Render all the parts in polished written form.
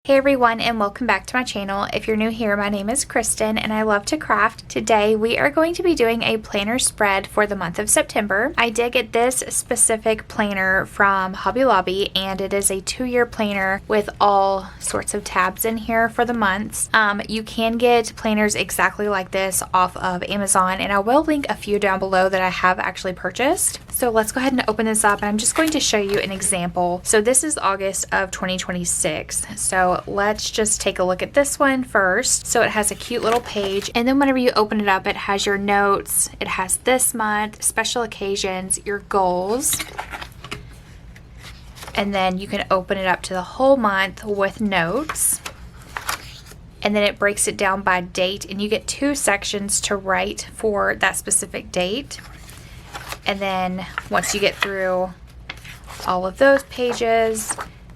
Hey everyone, and welcome back to my channel. If you're new here, my name is Kristen and I love to craft. Today we are going to be doing a planner spread for the month of September. I did get this specific planner from Hobby Lobby and it is a 2-year planner with all sorts of tabs in here for the months. You can get planners exactly like this off of Amazon, and I will link a few down below that I have actually purchased. So let's go ahead and open this up, and I'm just going to show you an example. So this is August of 2026. So let's just take a look at this one first. So it has a cute little page, and then whenever you open it up, it has your notes. It has this month, special occasions, your goals, and then you can open it up to the whole month with notes. And then it breaks it down by date, and you get 2 sections to write for that specific date. And then once you get through all of those pages,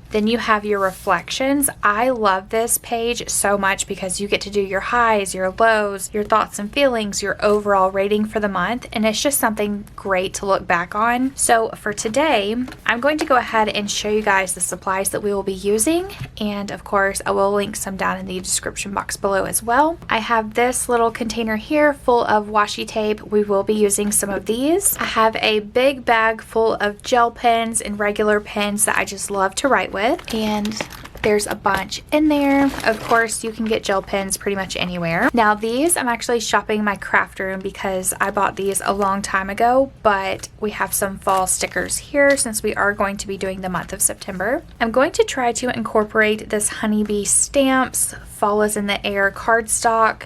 then you have your reflections. I love this page so much because you get to do your highs, your lows, your thoughts and feelings, your overall rating for the month, and it's just something great to look back on. So for today, I'm going to go ahead and show you guys the supplies that we will be using, and of course I will link some down in the description box below as well. I have this little container here full of washi tape. We will be using some of these. I have a big bag full of gel pens and regular pens that I just love to write with. And there's a bunch in there. Of course, you can get gel pens pretty much anywhere. Now these, I'm actually shopping my craft room because I bought these a long time ago, but we have some fall stickers here since we are going to be doing the month of September. I'm going to try to incorporate this honeybee stamps, fall is in the air cardstock.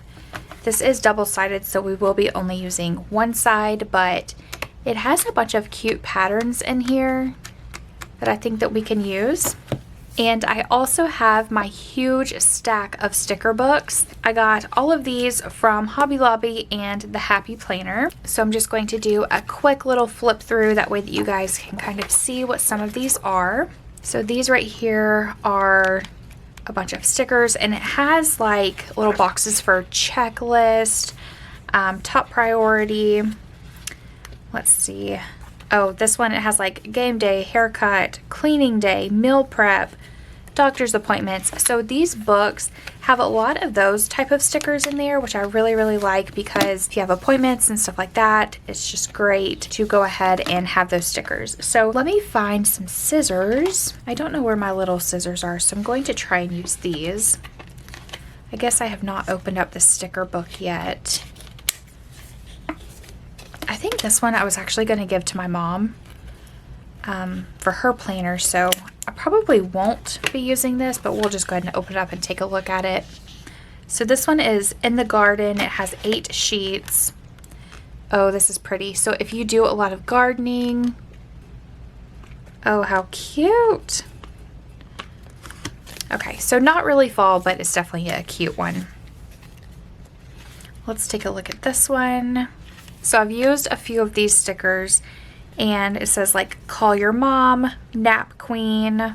This is double-sided, so we will be only using one side, but it has a bunch of cute patterns in here that I think that we can use. And I also have my huge stack of sticker books. I got all of these from Hobby Lobby and the Happy Planner. So I'm just going to do a quick little flip through, that way that you guys can kind of see what some of these are. So these right here are a bunch of stickers, and it has like little boxes for checklist, top priority. Let's see. Oh, this one, it has like game day, haircut, cleaning day, meal prep, doctor's appointments. So these books have a lot of those type of stickers in there, which I really like, because if you have appointments and stuff like that, it's just great to go ahead and have those stickers. So let me find some scissors. I don't know where my little scissors are, so I'm going to try and use these. I guess I have not opened up the sticker book yet. I think this one I was actually going to give to my mom for her planner, so I probably won't be using this, but we'll just go ahead and open it up and take a look at it. So this one is in the garden. It has 8 sheets. Oh, this is pretty. So if you do a lot of gardening, oh, how cute. Okay, so not really fall, but it's definitely a cute one. Let's take a look at this one. So I've used a few of these stickers, and it says like call your mom, nap queen,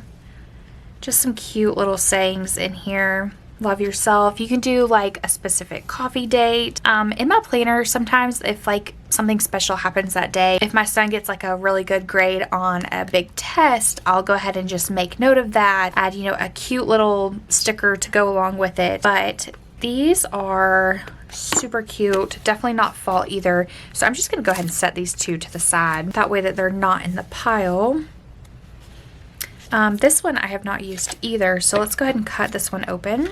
just some cute little sayings in here. Love yourself. You can do like a specific coffee date. In my planner, sometimes if like something special happens that day, if my son gets like a really good grade on a big test, I'll go ahead and just make note of that, add, you know, a cute little sticker to go along with it. But these are super cute, definitely not fall either. So I'm just gonna go ahead and set these 2 to the side, that way that they're not in the pile. This one I have not used either, so let's go ahead and cut this one open.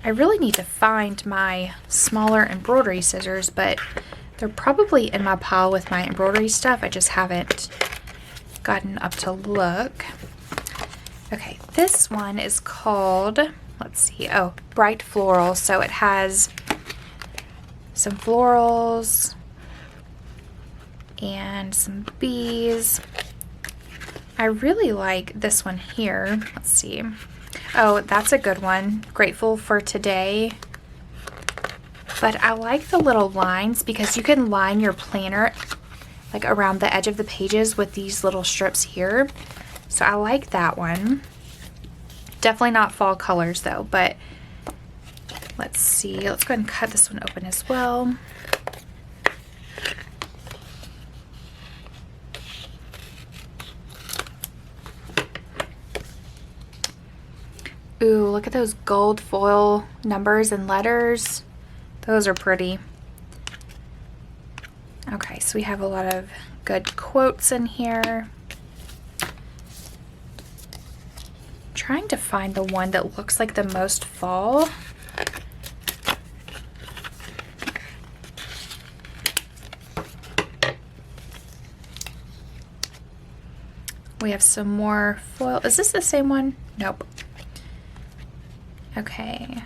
I really need to find my smaller embroidery scissors, but they're probably in my pile with my embroidery stuff. I just haven't gotten up to look. Okay, this one is called, let's see, oh, Bright Floral. So it has some florals and some bees. I really like this one here. Let's see. Oh, that's a good one. Grateful for today. But I like the little lines because you can line your planner like around the edge of the pages with these little strips here. So I like that one. Definitely not fall colors though, but let's see. Let's go ahead and cut this one open as well. Ooh, look at those gold foil numbers and letters. Those are pretty. Okay, so we have a lot of good quotes in here. Trying to find the one that looks like the most fall. We have some more foil. Is this the same one? Nope. Okay.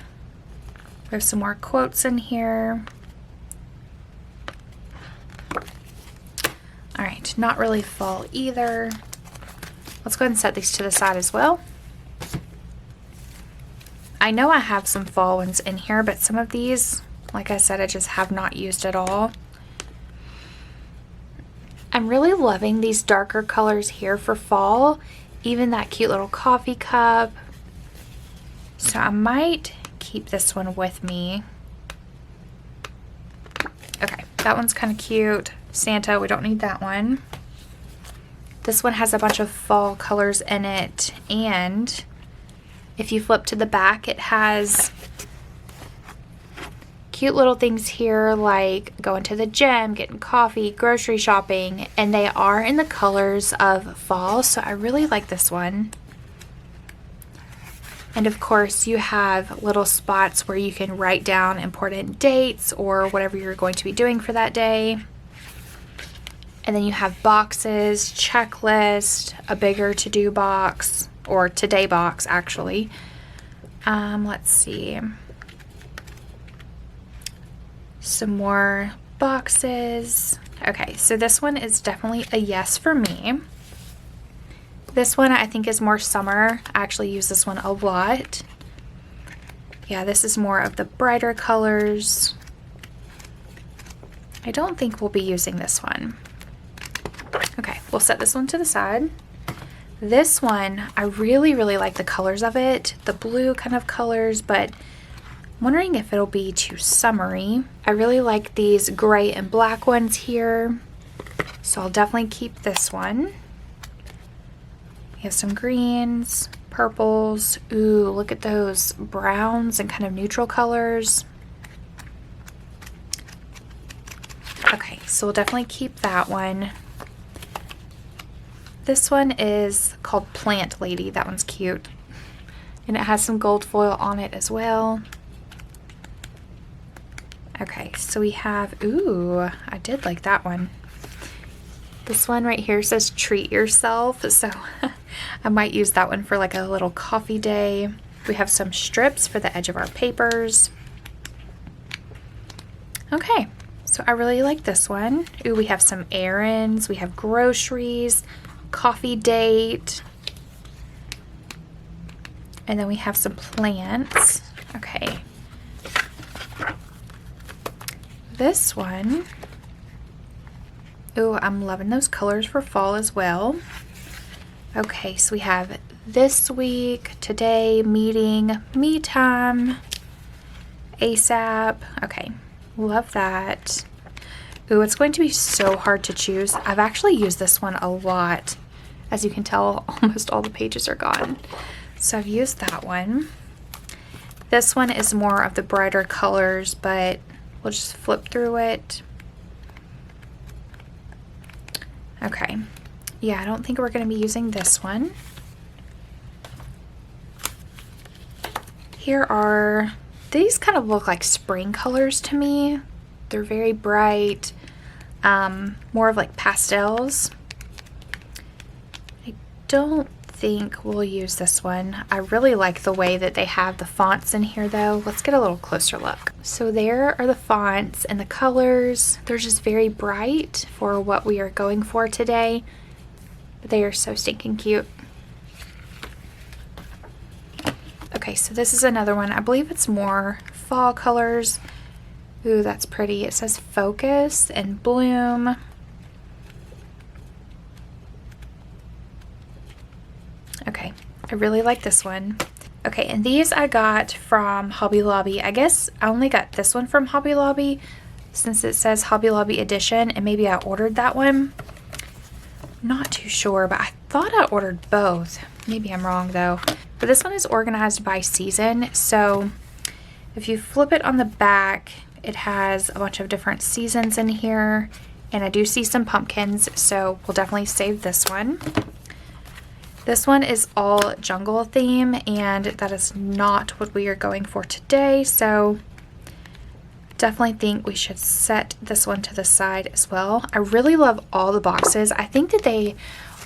We have some more quotes in here. All right, not really fall either. Let's go ahead and set these to the side as well. I know I have some fall ones in here, but some of these, like I said, I just have not used at all. I'm really loving these darker colors here for fall, even that cute little coffee cup. So I might keep this one with me. Okay, that one's kind of cute. Santa, we don't need that one. This one has a bunch of fall colors in it, and if you flip to the back, it has cute little things here like going to the gym, getting coffee, grocery shopping, and they are in the colors of fall, so I really like this one. And of course, you have little spots where you can write down important dates or whatever you're going to be doing for that day. And then you have boxes, checklist, a bigger to-do box, or today box actually. Let's see. Some more boxes. Okay, so this one is definitely a yes for me. This one I think is more summer. I actually use this one a lot. Yeah, this is more of the brighter colors. I don't think we'll be using this one. Okay, we'll set this one to the side. This one, I really like the colors of it. The blue kind of colors, but I'm wondering if it'll be too summery. I really like these gray and black ones here, so I'll definitely keep this one. We have some greens, purples. Ooh, look at those browns and kind of neutral colors. Okay, so we'll definitely keep that one. This one is called Plant Lady. That one's cute. And it has some gold foil on it as well. Okay, so we have, ooh, I did like that one. This one right here says treat yourself, so I might use that one for like a little coffee day. We have some strips for the edge of our papers. Okay, so I really like this one. Ooh, we have some errands, we have groceries, coffee date, and then we have some plants. Okay. This one, ooh, I'm loving those colors for fall as well. Okay, so we have this week, today, meeting, me time, ASAP. Okay, love that. Ooh, it's going to be so hard to choose. I've actually used this one a lot. As you can tell, almost all the pages are gone. So I've used that one. This one is more of the brighter colors, but we'll just flip through it. Okay. Yeah, I don't think we're going to be using this one. Here are, these kind of look like spring colors to me. They're very bright, more of like pastels. I don't think we'll use this one. I really like the way that they have the fonts in here though. Let's get a little closer look. So there are the fonts and the colors. They're just very bright for what we are going for today. They are so stinking cute. Okay, so this is another one. I believe it's more fall colors. Ooh, that's pretty. It says focus and bloom. Okay, I really like this one. Okay, and these I got from Hobby Lobby. I guess I only got this one from Hobby Lobby since it says Hobby Lobby edition, and maybe I ordered that one. Not too sure, but I thought I ordered both. Maybe I'm wrong though. But this one is organized by season. So if you flip it on the back, it has a bunch of different seasons in here. And I do see some pumpkins, so we'll definitely save this one. This one is all jungle theme, and that is not what we are going for today. So definitely think we should set this one to the side as well. I really love all the boxes. I think that they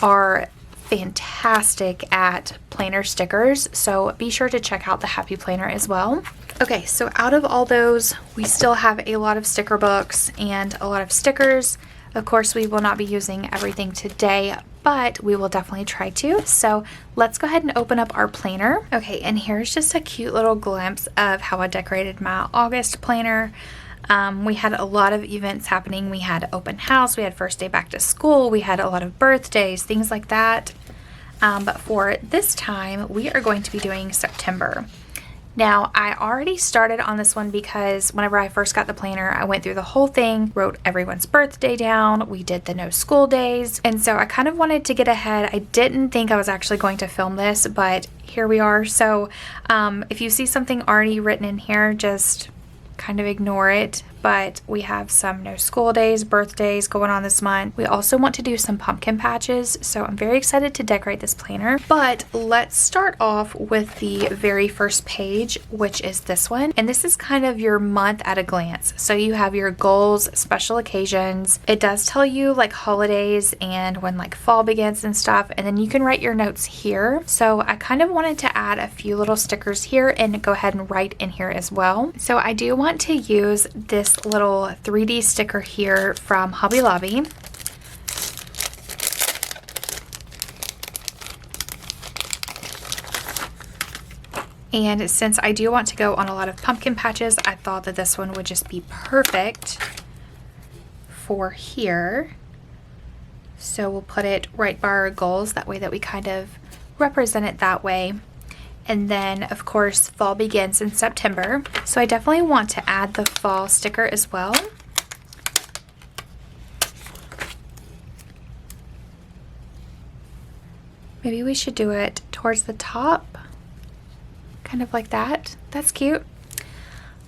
are fantastic at planner stickers, so be sure to check out the Happy Planner as well. Okay, so out of all those, we still have a lot of sticker books and a lot of stickers. Of course, we will not be using everything today, but we will definitely try to. So let's go ahead and open up our planner. Okay, and here's just a cute little glimpse of how I decorated my August planner. We had a lot of events happening. We had open house, we had first day back to school, we had a lot of birthdays, things like that. But for this time, we are going to be doing September. Now, I already started on this one because whenever I first got the planner, I went through the whole thing, wrote everyone's birthday down, we did the no school days, and so I kind of wanted to get ahead. I didn't think I was actually going to film this, but here we are. So if you see something already written in here, just kind of ignore it. But we have some no school days, birthdays going on this month. We also want to do some pumpkin patches, so I'm very excited to decorate this planner. But let's start off with the very first page, which is this one. And this is kind of your month at a glance. So you have your goals, special occasions. It does tell you like holidays and when like fall begins and stuff. And then you can write your notes here. So I kind of wanted to add a few little stickers here and go ahead and write in here as well. So I do want to use this little 3D sticker here from Hobby Lobby. And since I do want to go on a lot of pumpkin patches, I thought that this one would just be perfect for here. So we'll put it right by our goals, that way that we kind of represent it that way. And then, of course, fall begins in September. So I definitely want to add the fall sticker as well. Maybe we should do it towards the top, kind of like that. That's cute.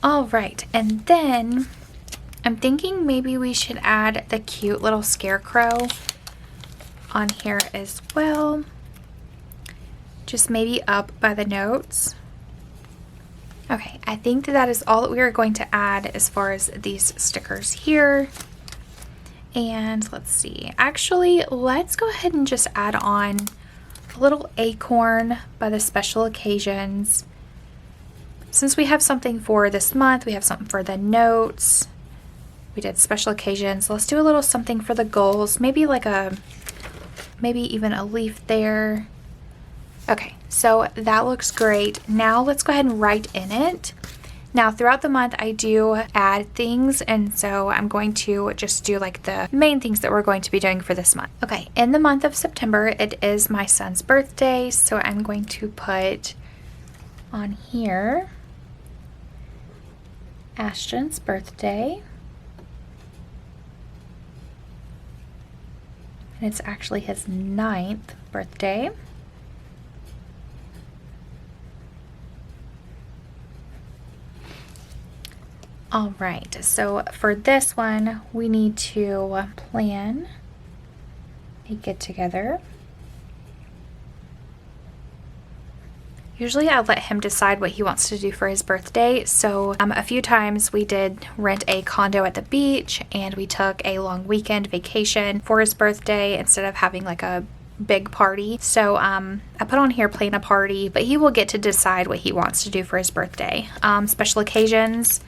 All right, and then I'm thinking maybe we should add the cute little scarecrow on here as well. Just maybe up by the notes. Okay, I think that is all that we are going to add as far as these stickers here. And let's see, actually, let's go ahead and just add on a little acorn by the special occasions. Since we have something for this month, we have something for the notes. We did special occasions. Let's do a little something for the goals. Maybe like maybe even a leaf there. Okay, so that looks great. Now let's go ahead and write in it. Now throughout the month I do add things, and so I'm going to just do like the main things that we're going to be doing for this month. Okay, in the month of September, it is my son's birthday, so I'm going to put on here Ashton's birthday. And it's actually his 9th birthday. All right, so for this one, we need to plan a get-together. Usually I let him decide what he wants to do for his birthday, so a few times we did rent a condo at the beach, and we took a long weekend vacation for his birthday instead of having like a big party. So I put on here plan a party, but he will get to decide what he wants to do for his birthday. Special occasions,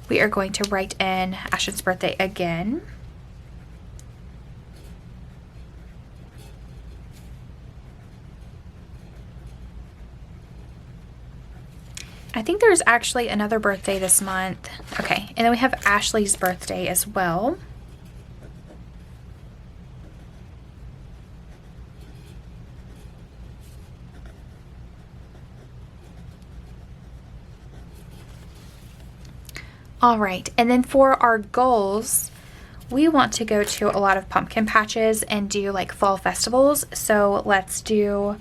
we are going to write in Ashton's birthday again. I think there's actually another birthday this month. Okay, and then we have Ashley's birthday as well. All right, and then for our goals, we want to go to a lot of pumpkin patches and do like fall festivals. So let's do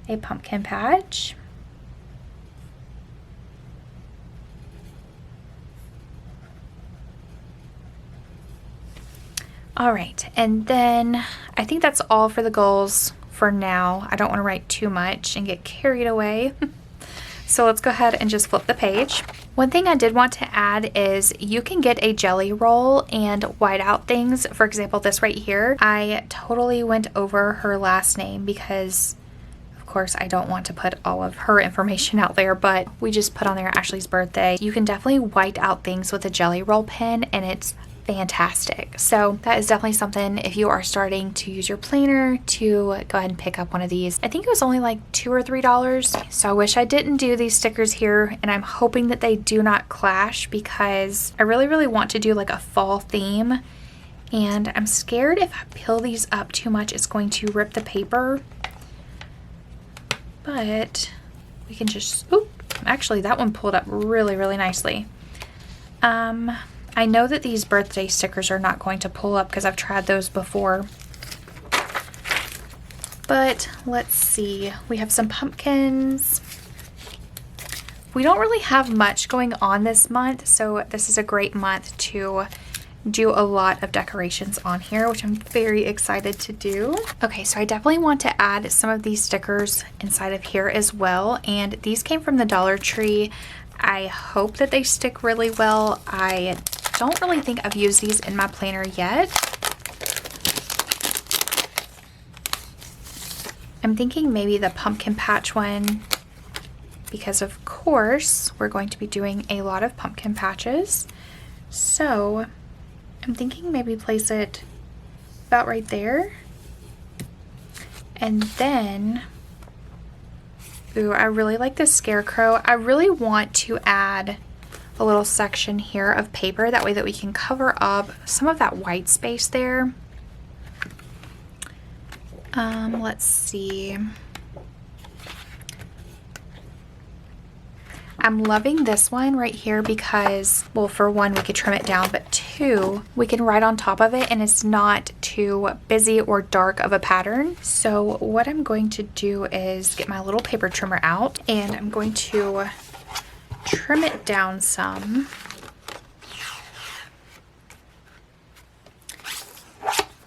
a pumpkin patch. All right, and then I think that's all for the goals for now. I don't want to write too much and get carried away. So let's go ahead and just flip the page. One thing I did want to add is you can get a jelly roll and white out things. For example, this right here, I totally went over her last name because of course I don't want to put all of her information out there, but we just put on there Ashley's birthday. You can definitely white out things with a jelly roll pen and it's fantastic. So that is definitely something if you are starting to use your planner to go ahead and pick up one of these. I think it was only like $2 or $3. So I wish I didn't do these stickers here, and I'm hoping that they do not clash because I really want to do like a fall theme, and I'm scared if I peel these up too much it's going to rip the paper. But we can just, oop, actually that one pulled up really nicely. I know that these birthday stickers are not going to pull up because I've tried those before. But let's see. We have some pumpkins. We don't really have much going on this month, so this is a great month to do a lot of decorations on here, which I'm very excited to do. Okay, so I definitely want to add some of these stickers inside of here as well, and these came from the Dollar Tree. I hope that they stick really well. I don't really think I've used these in my planner yet. I'm thinking maybe the pumpkin patch one because of course we're going to be doing a lot of pumpkin patches. So I'm thinking maybe place it about right there. And then, ooh, I really like this scarecrow. I really want to add a little section here of paper, that way that we can cover up some of that white space there. Let's see. I'm loving this one right here because, well, for one, we could trim it down, but two, we can write on top of it and it's not too busy or dark of a pattern. So what I'm going to do is get my little paper trimmer out and I'm going to trim it down some.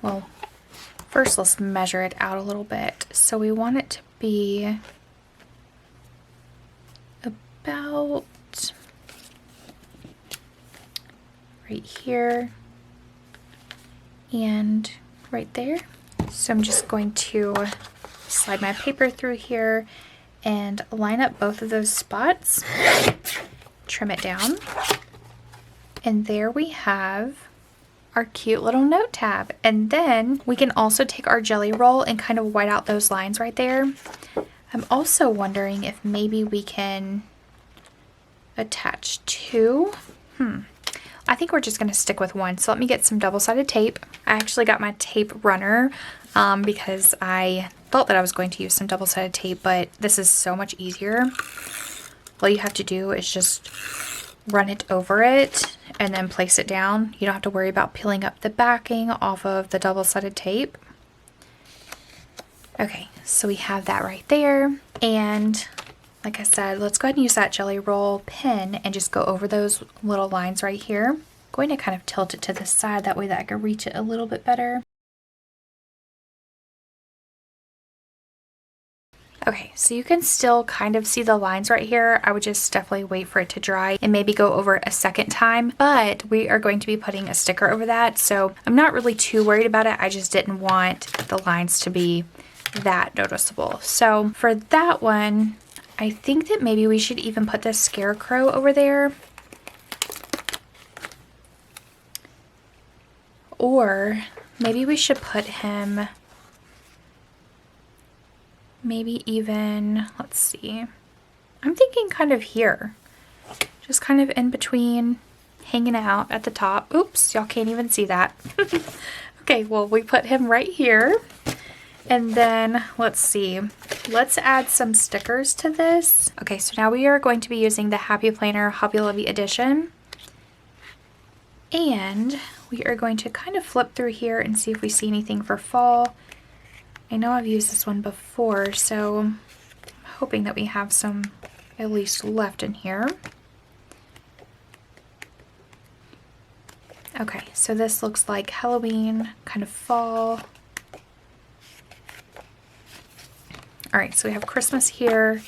Well, first let's measure it out a little bit. So we want it to be about right here and right there. So I'm just going to slide my paper through here and line up both of those spots, trim it down, and there we have our cute little note tab. And then we can also take our jelly roll and kind of white out those lines right there. I'm also wondering if maybe we can attach two. I think we're just going to stick with one. So let me get some double-sided tape. I actually got my tape runner because I thought that I was going to use some double-sided tape, but this is so much easier. All you have to do is just run it over it and then place it down. You don't have to worry about peeling up the backing off of the double-sided tape. Okay, so we have that right there. And like I said, let's go ahead and use that jelly roll pen and just go over those little lines right here. I'm going to kind of tilt it to the side, that way that I can reach it a little bit better. Okay, so you can still kind of see the lines right here. I would just definitely wait for it to dry and maybe go over it a second time, but we are going to be putting a sticker over that, so I'm not really too worried about it. I just didn't want the lines to be that noticeable. So for that one, I think that maybe we should even put this scarecrow over there. Or maybe we should put him, maybe even, let's see, I'm thinking kind of here. Just kind of in between, hanging out at the top. Oops, y'all can't even see that. Okay, well, we put him right here. And then, let's see, let's add some stickers to this. Okay, so now we are going to be using the Happy Planner Hobby Lobby edition. And we are going to kind of flip through here and see if we see anything for fall. I know I've used this one before, so I'm hoping that we have some at least left in here. Okay, so this looks like Halloween, kind of fall. All right, so we have Christmas here,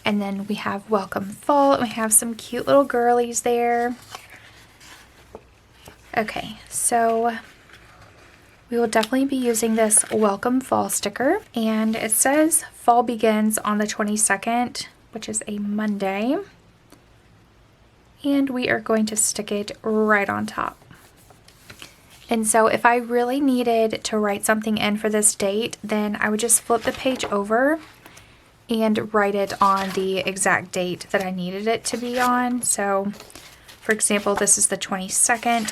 and then we have Welcome Fall, and we have some cute little girlies there. Okay, so we will definitely be using this Welcome Fall sticker, and it says fall begins on the 22nd, which is a Monday, and we are going to stick it right on top. And so if I really needed to write something in for this date, then I would just flip the page over and write it on the exact date that I needed it to be on. So for example, this is the 22nd,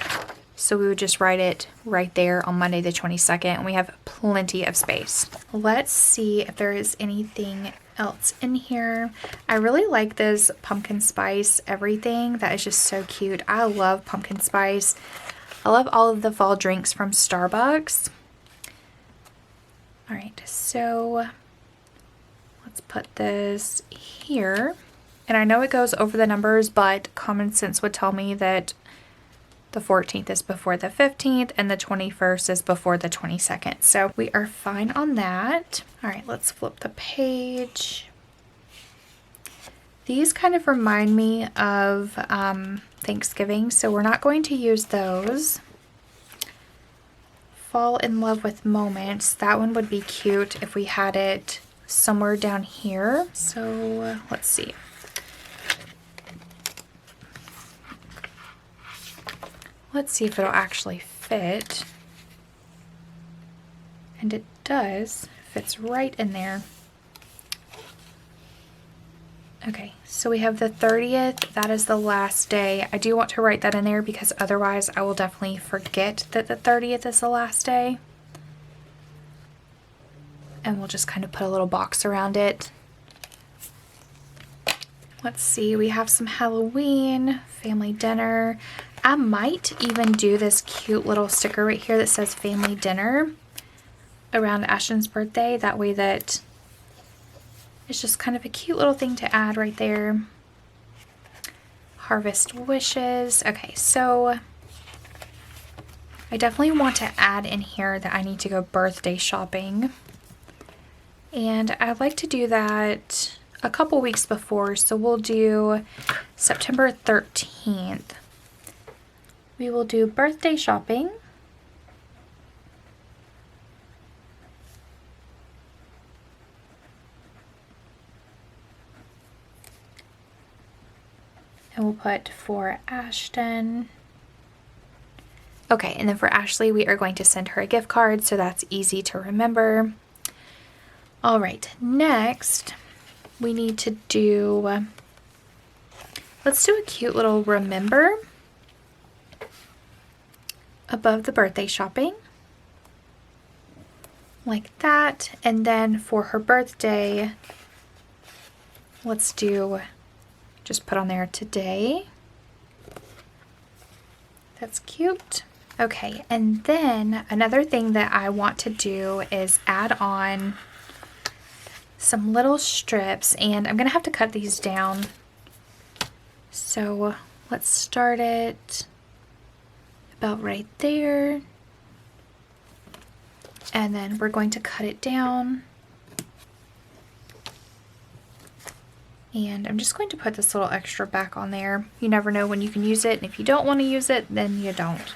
so we would just write it right there on Monday the 22nd, and we have plenty of space. Let's see if there is anything else in here. I really like this pumpkin spice everything. That is just so cute. I love pumpkin spice. I love all of the fall drinks from Starbucks. All right, so let's put this here. And I know it goes over the numbers, but common sense would tell me that the 14th is before the 15th and the 21st is before the 22nd. So we are fine on that. All right, let's flip the page. These kind of remind me of Thanksgiving, so we're not going to use those. Fall in love with moments. That one would be cute if we had it somewhere down here. So let's see. Let's see if it'll actually fit. And it does. Fits right in there. Okay, so we have the 30th. That is the last day. I do want to write that in there because otherwise I will definitely forget that the 30th is the last day. And we'll just kind of put a little box around it. Let's see, we have some Halloween, family dinner. I might even do this cute little sticker right here that says family dinner around Ashton's birthday. That way that it's just kind of a cute little thing to add right there. Harvest wishes. Okay, so I definitely want to add in here that I need to go birthday shopping. And I'd like to do that a couple weeks before, so we'll do September 13th. We will do birthday shopping. And we'll put for Ashton. Okay, and then for Ashley, we are going to send her a gift card, so that's easy to remember. All right, next we need to do, let's do a cute little remember above the birthday shopping. Like that. And then for her birthday, let's do, just put on there today. That's cute. Okay, and then another thing that I want to do is add on some little strips, and I'm gonna have to cut these down. So let's start it about right there. And then we're going to cut it down. And I'm just going to put this little extra back on there. You never know when you can use it, and if you don't want to use it, then you don't.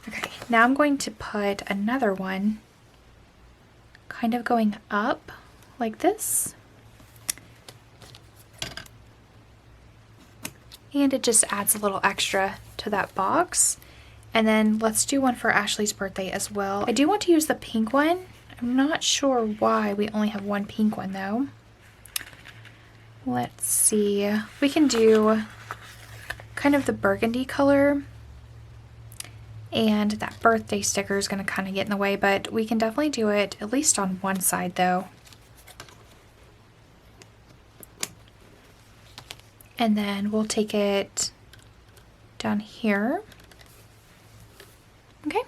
Okay, now I'm going to put another one kind of going up like this. And it just adds a little extra to that box. And then let's do one for Ashley's birthday as well. I do want to use the pink one. I'm not sure why we only have one pink one though. Let's see. We can do kind of the burgundy color. And that birthday sticker is going to kind of get in the way, but we can definitely do it at least on one side though. And then we'll take it down here. Okay,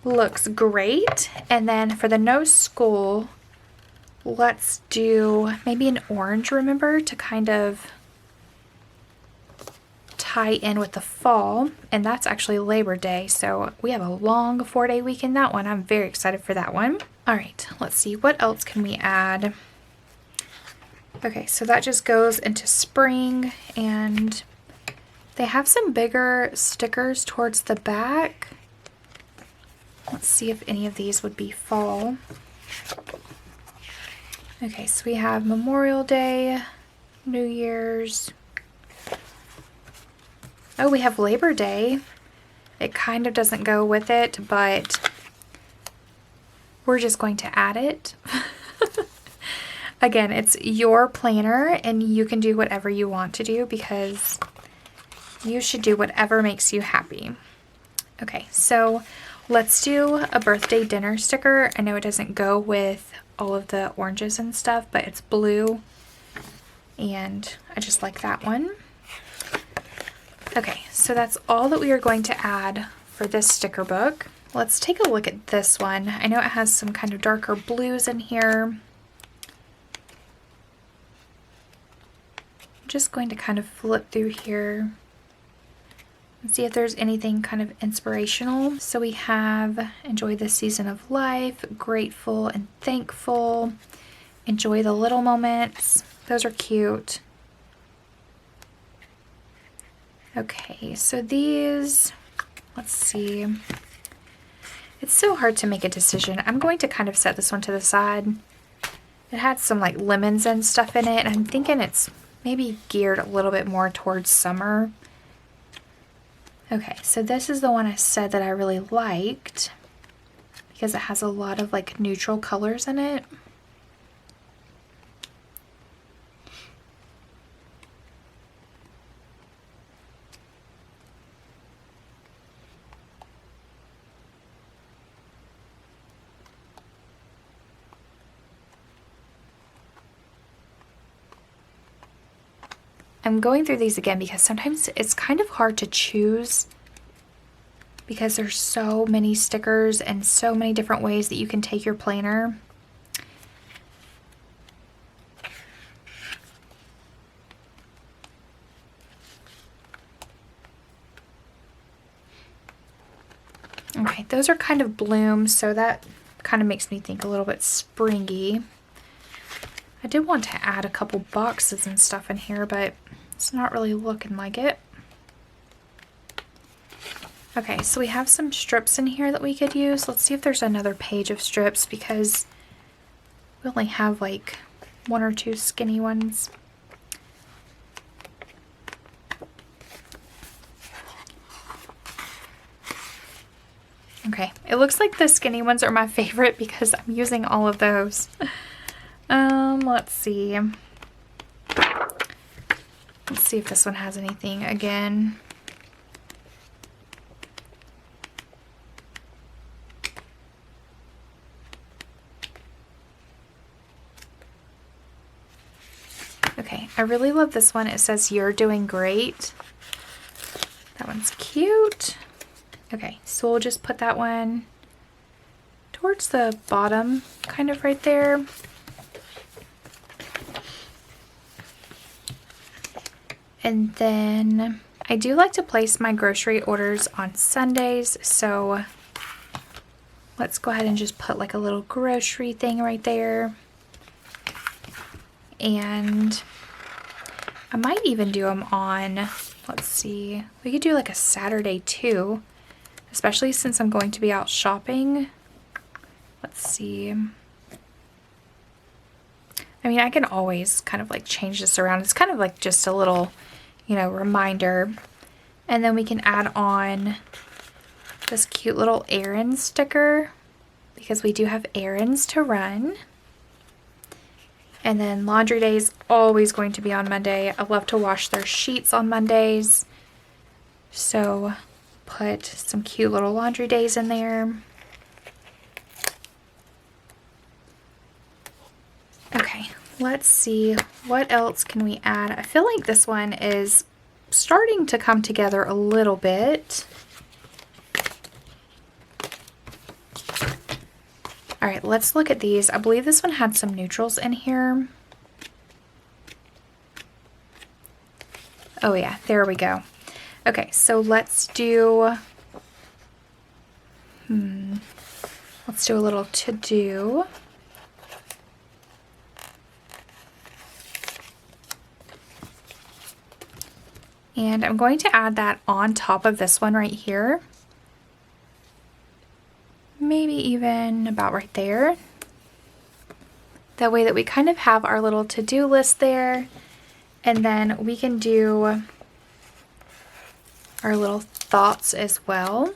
looks great. And then for the no school, let's do maybe an orange remember to kind of tie in with the fall, and that's actually Labor Day, so we have a long 4-day weekend that one. I'm very excited for that one. All right, let's see, what else can we add? Okay, so that just goes into spring, and they have some bigger stickers towards the back. Let's see if any of these would be fall. Okay, so we have Memorial Day, New Year's. Oh, we have Labor Day. It kind of doesn't go with it, but we're just going to add it. Again, it's your planner and you can do whatever you want to do because you should do whatever makes you happy. Okay, so let's do a birthday dinner sticker. I know it doesn't go with all of the oranges and stuff, but it's blue and I just like that one. Okay, so that's all that we are going to add for this sticker book. Let's take a look at this one. I know it has some kind of darker blues in here. I'm just going to kind of flip through here and see if there's anything kind of inspirational. So we have enjoy the season of life, grateful and thankful, enjoy the little moments. Those are cute. Okay, so these, let's see. It's so hard to make a decision. I'm going to kind of set this one to the side. It had some like lemons and stuff in it, and I'm thinking it's maybe geared a little bit more towards summer. Okay, so this is the one I said that I really liked because it has a lot of like neutral colors in it. I'm going through these again because sometimes it's kind of hard to choose because there's so many stickers and so many different ways that you can take your planner. Okay, those are kind of blooms, so that kind of makes me think a little bit springy. I did want to add a couple boxes and stuff in here, but it's not really looking like it. Okay, so we have some strips in here that we could use. Let's see if there's another page of strips because we only have like 1 or 2 skinny ones. Okay, it looks like the skinny ones are my favorite because I'm using all of those. Let's see. Let's see if this one has anything again. Okay, I really love this one. It says, "You're doing great." That one's cute. Okay, so we'll just put that one towards the bottom, kind of right there. And then I do like to place my grocery orders on Sundays, so let's go ahead and just put like a little grocery thing right there. And I might even do them on, let's see, we could do like a Saturday too, especially since I'm going to be out shopping. Let's see. I mean, I can always kind of like change this around. It's kind of like just a little, you know, reminder. And then we can add on this cute little errand sticker because we do have errands to run. And then laundry day is always going to be on Monday. I love to wash their sheets on Mondays. So put some cute little laundry days in there. Okay, let's see, what else can we add? I feel like this one is starting to come together a little bit. All right, let's look at these. I believe this one had some neutrals in here. Oh yeah, there we go. Okay, so let's do, let's do a little to-do. And I'm going to add that on top of this one right here. Maybe even about right there. That way that we kind of have our little to-do list there. And then we can do our little thoughts as well.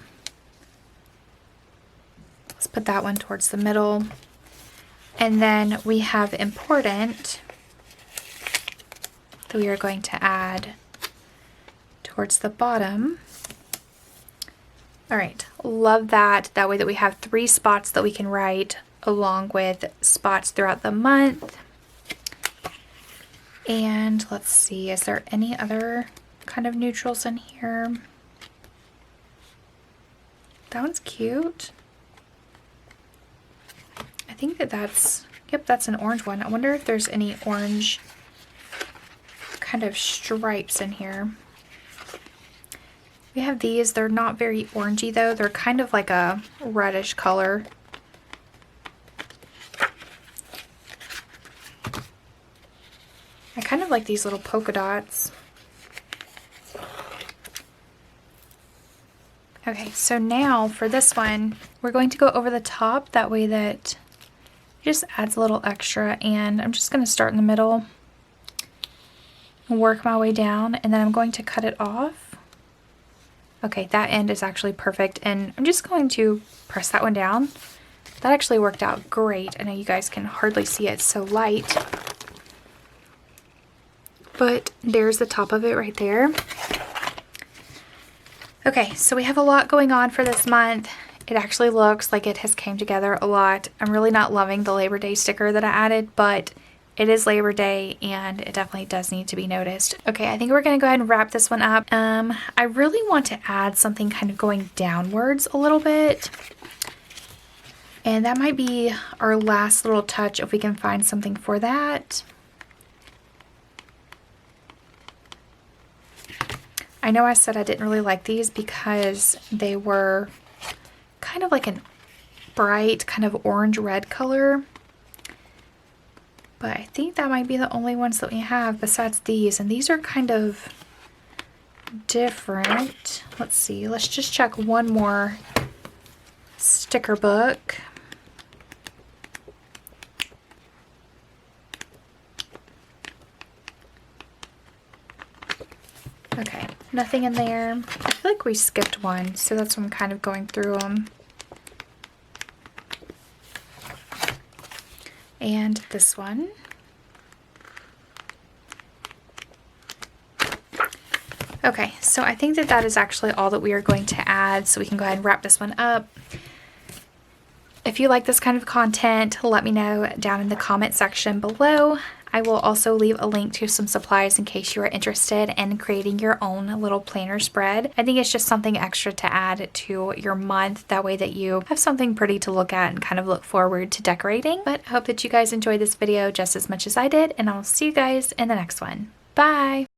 Let's put that one towards the middle. And then we have important that we are going to add towards the bottom. All right, love that. That way that we have 3 spots that we can write along with spots throughout the month. And let's see, is there any other kind of neutrals in here? That one's cute. I think that's, yep, that's an orange one. I wonder if there's any orange kind of stripes in here. We have these, they're not very orangey though. They're kind of like a reddish color. I kind of like these little polka dots. Okay, so now for this one, we're going to go over the top. That way that it just adds a little extra. And I'm just going to start in the middle and work my way down. And then I'm going to cut it off. Okay, that end is actually perfect. And I'm just going to press that one down. That actually worked out great. I know you guys can hardly see it, it's so light. But there's the top of it right there. Okay, so we have a lot going on for this month. It actually looks like it has came together a lot. I'm really not loving the Labor Day sticker that I added, but it is Labor Day and it definitely does need to be noticed. Okay, I think we're gonna go ahead and wrap this one up. I really want to add something kind of going downwards a little bit. And that might be our last little touch if we can find something for that. I know I said I didn't really like these because they were kind of like a bright kind of orange-red color. But I think that might be the only ones that we have besides these. And these are kind of different. Let's see. Let's just check one more sticker book. Okay, nothing in there. I feel like we skipped one, so that's why I'm kind of going through them. And this one. Okay, so I think that that is actually all that we are going to add, so we can go ahead and wrap this one up. If you like this kind of content, let me know down in the comment section below. I will also leave a link to some supplies in case you are interested in creating your own little planner spread. I think it's just something extra to add to your month. That way that you have something pretty to look at and kind of look forward to decorating. But I hope that you guys enjoyed this video just as much as I did, and I'll see you guys in the next one. Bye!